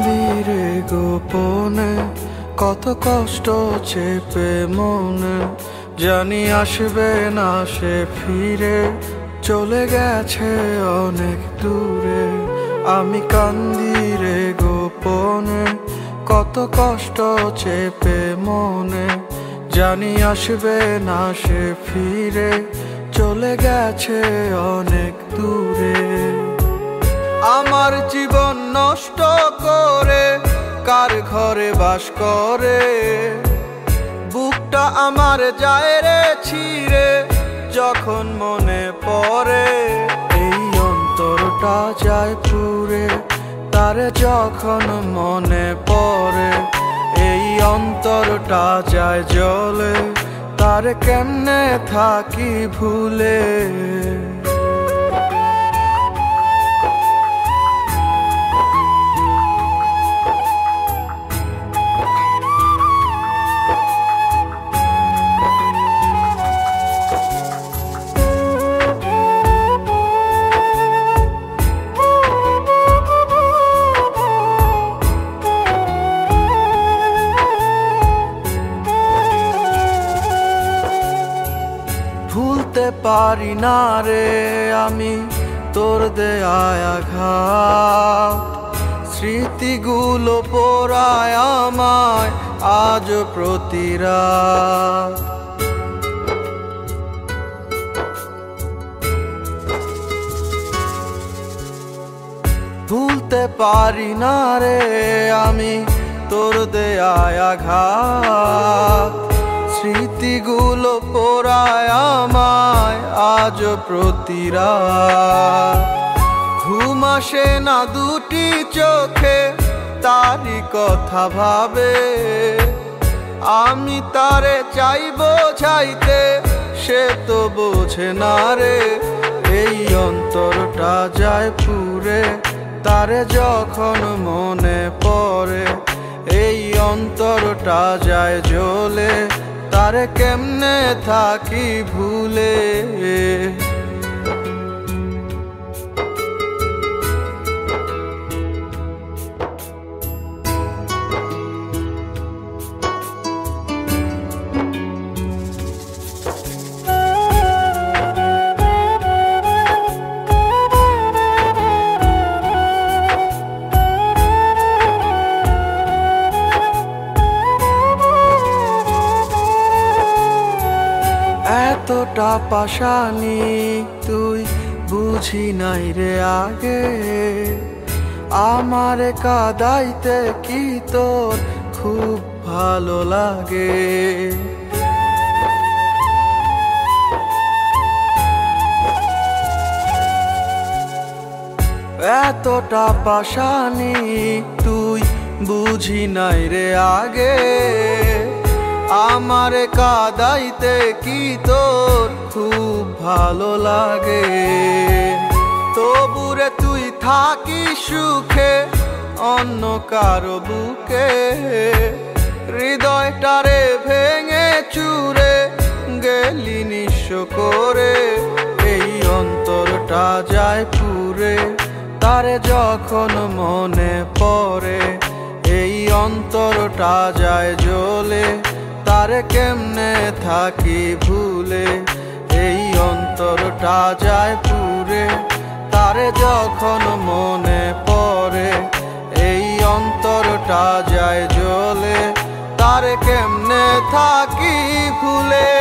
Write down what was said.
কান্দি রে গোপনে, কত কষ্ট চেপে মনে, জানি আসবে না সে ফিরে, চলে গেছে অনেক দূরে। আমি কান্দি রে গোপনে, কত কষ্ট চেপে মনে, জানি আসবে না সে ফিরে, চলে গেছে অনেক দূরে। আমার জীবন নষ্ট করে কার ঘরে বাস করে, বুকটা আমার যায় রে ছিঁড়ে যখন মনে পড়ে। এই অন্তরটা যায় পুড়ে তারে যখন মনে পড়ে, এই অন্তরটা যায় জ্বলে তারে কেমনে থাকি ভুলে। ভুলতে পারি না রে আমি তোর দেয়া আঘাত, স্মৃতিগুলো পোড়ায় আমায় আজ প্রতি রাত। ভুলতে পারি না রে আমি তোর দেয়া আঘাত, স্মৃতিগুলো পোড়ায় আমায় আজ প্রতি রাত। ঘুম আসে না দুটি চোখে তারই কথা ভাবে, আমি তারে চাই বোঝাইতে সে তো বোঝে না রে। এই অন্তরটা যায় পুড়ে তারে যখন মনে পড়ে, এই অন্তরটা যায় জ্বলে তারে কেমনে থাকি ভুলে। এতটা পাশানি তুই বুঝি নাই রে আগে, আমারে কাঁদাইতে কি তোর খুব ভালো লাগে। এতটা পাশানি তুই বুঝি নাই রে আগে, আমারে কাঁদাইতে কি তোর খুব ভালো লাগে। তবুরে তুই থাকি সুখে অন্য কারো বুকে, হৃদয়টারে ভেঙে চুরে গেলি নিঃস্ব করে। এই অন্তরটা যায় পুড়ে তারে যখন মনে পড়ে, এই অন্তরটা যায় জ্বলে তারে কেমনে থাকি ভুলে। এই অন্তরটা যায় পুড়ে তারে যখন মনে পড়ে, এই অন্তরটা যায় জ্বলে তারে কেমনে থাকি ভুলে।